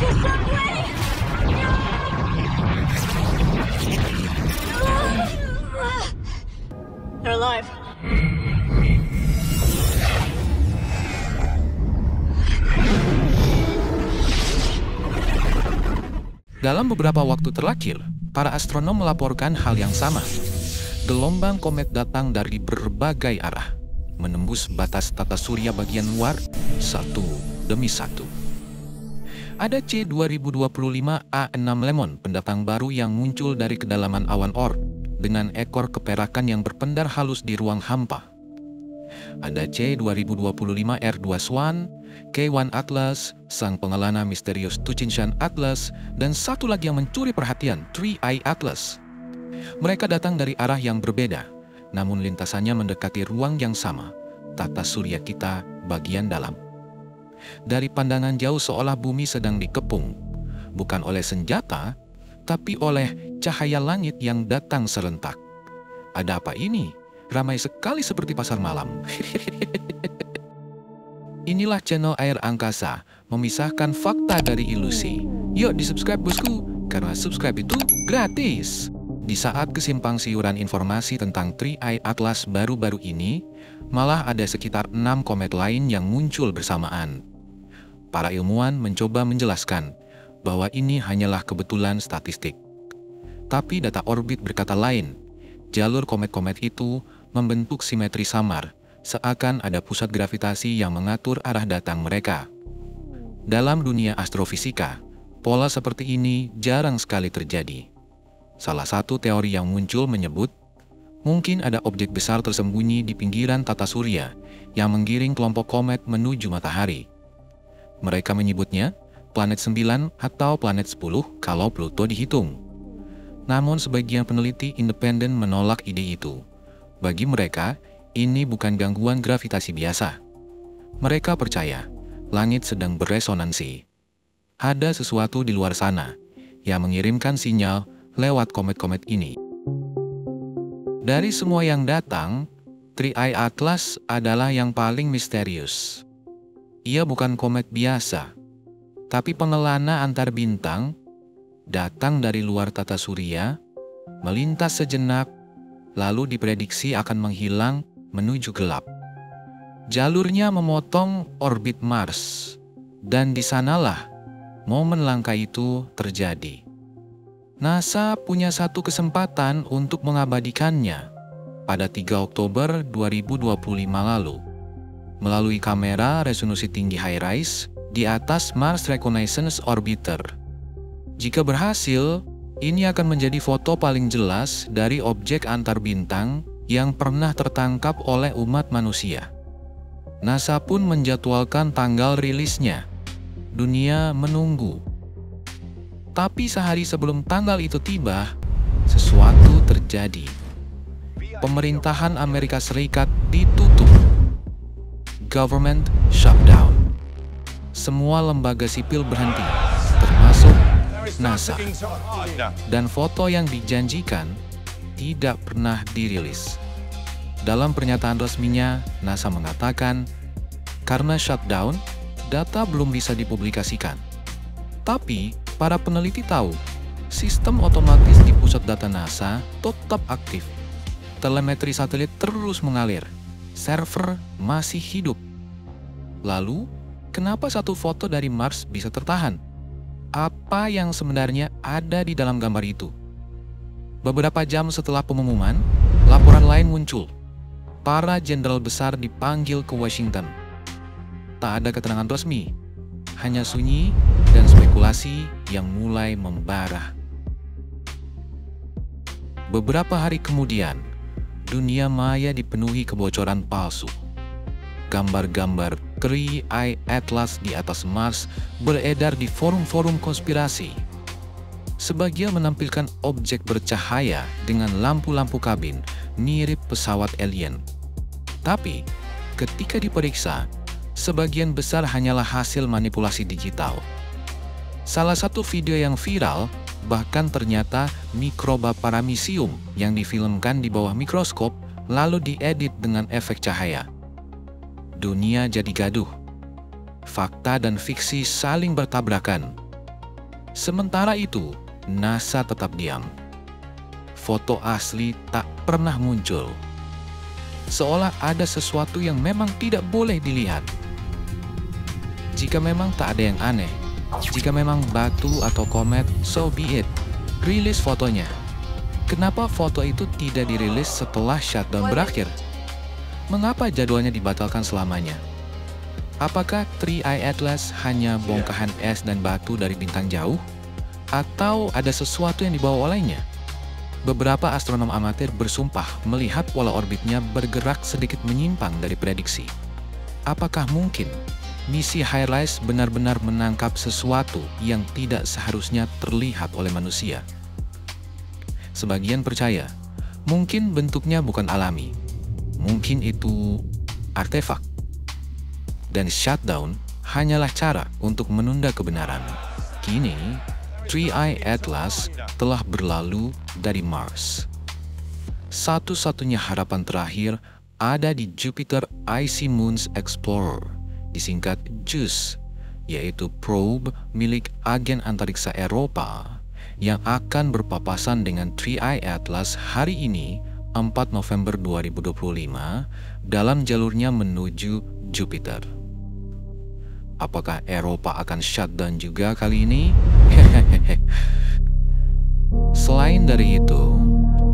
They're alive. Dalam beberapa waktu terakhir, para astronom melaporkan hal yang sama. Gelombang komet datang dari berbagai arah, menembus batas tata surya bagian luar satu demi satu. Ada C2025A6 Lemon, pendatang baru yang muncul dari kedalaman awan Oort dengan ekor keperakan yang berpendar halus di ruang hampa. Ada C2025R2 Swan, K1 Atlas, sang pengelana misterius Tuchinsan Atlas, dan satu lagi yang mencuri perhatian, 3I Atlas. Mereka datang dari arah yang berbeda, namun lintasannya mendekati ruang yang sama, tata surya kita bagian dalam. Dari pandangan jauh seolah bumi sedang dikepung, bukan oleh senjata, tapi oleh cahaya langit yang datang serentak. Ada apa ini? Ramai sekali seperti pasar malam. Inilah channel Air Angkasa, memisahkan fakta dari ilusi. Yuk di-subscribe bosku, karena subscribe itu gratis. Di saat kesimpang siuran informasi tentang 3I Atlas baru-baru ini, malah ada sekitar 6 komet lain yang muncul bersamaan. Para ilmuwan mencoba menjelaskan bahwa ini hanyalah kebetulan statistik. Tapi data orbit berkata lain. Jalur komet-komet itu membentuk simetri samar, seakan ada pusat gravitasi yang mengatur arah datang mereka. Dalam dunia astrofisika, pola seperti ini jarang sekali terjadi. Salah satu teori yang muncul menyebut, mungkin ada objek besar tersembunyi di pinggiran tata surya yang menggiring kelompok komet menuju matahari. Mereka menyebutnya planet 9 atau planet 10 kalau Pluto dihitung. Namun sebagian peneliti independen menolak ide itu. Bagi mereka, ini bukan gangguan gravitasi biasa. Mereka percaya langit sedang beresonansi. Ada sesuatu di luar sana yang mengirimkan sinyal lewat komet-komet ini. Dari semua yang datang, 3I Atlas adalah yang paling misterius. Ia bukan komet biasa, tapi pengelana antar bintang, datang dari luar tata surya, melintas sejenak, lalu diprediksi akan menghilang menuju gelap. Jalurnya memotong orbit Mars, dan di sanalah momen langka itu terjadi. NASA punya satu kesempatan untuk mengabadikannya pada 3 Oktober 2025 lalu, melalui kamera resolusi tinggi high-rise di atas Mars Reconnaissance Orbiter. Jika berhasil, ini akan menjadi foto paling jelas dari objek antar bintang yang pernah tertangkap oleh umat manusia. NASA pun menjadwalkan tanggal rilisnya. Dunia menunggu. Tapi sehari sebelum tanggal itu tiba, sesuatu terjadi. Pemerintahan Amerika Serikat ditutup. Government shutdown. Semua lembaga sipil berhenti, termasuk NASA. Dan foto yang dijanjikan tidak pernah dirilis. Dalam pernyataan resminya, NASA mengatakan, karena shutdown, data belum bisa dipublikasikan. Tapi, para peneliti tahu, sistem otomatis di pusat data NASA tetap aktif. Telemetri satelit terus mengalir. Server masih hidup. Lalu, kenapa satu foto dari Mars bisa tertahan? Apa yang sebenarnya ada di dalam gambar itu? Beberapa jam setelah pengumuman, laporan lain muncul. Para jenderal besar dipanggil ke Washington. Tak ada keterangan resmi, hanya sunyi dan spekulasi yang mulai membara. Beberapa hari kemudian, dunia maya dipenuhi kebocoran palsu. Gambar-gambar 3I Atlas di atas Mars beredar di forum-forum konspirasi. Sebagian menampilkan objek bercahaya dengan lampu-lampu kabin mirip pesawat alien. Tapi, ketika diperiksa, sebagian besar hanyalah hasil manipulasi digital. Salah satu video yang viral bahkan ternyata mikroba paramecium yang difilmkan di bawah mikroskop lalu diedit dengan efek cahaya. Dunia jadi gaduh. Fakta dan fiksi saling bertabrakan. Sementara itu, NASA tetap diam. Foto asli tak pernah muncul. Seolah ada sesuatu yang memang tidak boleh dilihat. Jika memang tak ada yang aneh, jika memang batu atau komet, so be it. Rilis fotonya. Kenapa foto itu tidak dirilis setelah shutdown berakhir? Mengapa jadwalnya dibatalkan selamanya? Apakah 3i Atlas hanya bongkahan es dan batu dari bintang jauh? Atau ada sesuatu yang dibawa olehnya? Beberapa astronom amatir bersumpah melihat pola orbitnya bergerak sedikit menyimpang dari prediksi. Apakah mungkin misi HiRISE benar-benar menangkap sesuatu yang tidak seharusnya terlihat oleh manusia? Sebagian percaya, mungkin bentuknya bukan alami. Mungkin itu artefak. Dan shutdown hanyalah cara untuk menunda kebenaran. Kini, 3i Atlas telah berlalu dari Mars. Satu-satunya harapan terakhir ada di Jupiter Icy Moons Explorer, disingkat JUICE, yaitu probe milik agen antariksa Eropa yang akan berpapasan dengan 3i Atlas hari ini, 4 November 2025, dalam jalurnya menuju Jupiter. Apakah Eropa akan shutdown juga kali ini? Selain dari itu,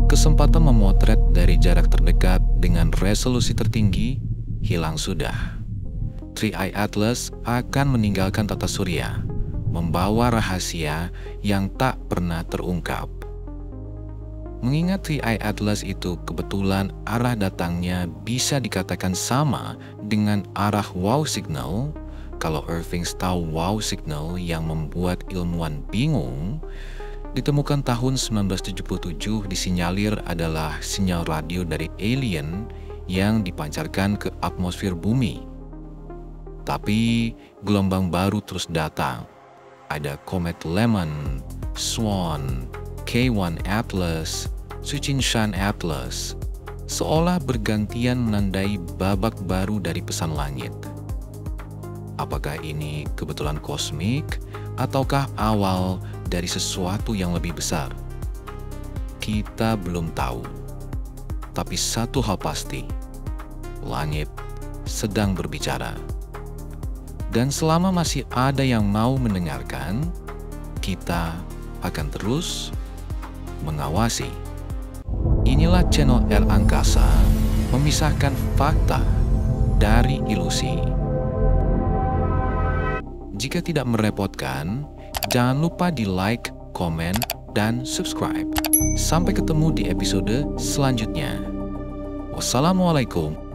kesempatan memotret dari jarak terdekat dengan resolusi tertinggi hilang sudah. 3i Atlas akan meninggalkan tata surya, membawa rahasia yang tak pernah terungkap. Mengingat 3i Atlas itu kebetulan arah datangnya bisa dikatakan sama dengan arah wow signal. Kalau Irving tahu wow signal yang membuat ilmuwan bingung, ditemukan tahun 1977 disinyalir adalah sinyal radio dari alien yang dipancarkan ke atmosfer bumi. Tapi gelombang baru terus datang. Ada komet Lehmann, Swan, K1 Atlas, Tsuchinshan Atlas, seolah bergantian menandai babak baru dari pesan langit. Apakah ini kebetulan kosmik ataukah awal dari sesuatu yang lebih besar? Kita belum tahu. Tapi satu hal pasti, langit sedang berbicara. Dan selama masih ada yang mau mendengarkan, kita akan terus mengawasi. Inilah channel R Angkasa, memisahkan fakta dari ilusi. Jika tidak merepotkan, jangan lupa di like, komen, dan subscribe. Sampai ketemu di episode selanjutnya. Wassalamualaikum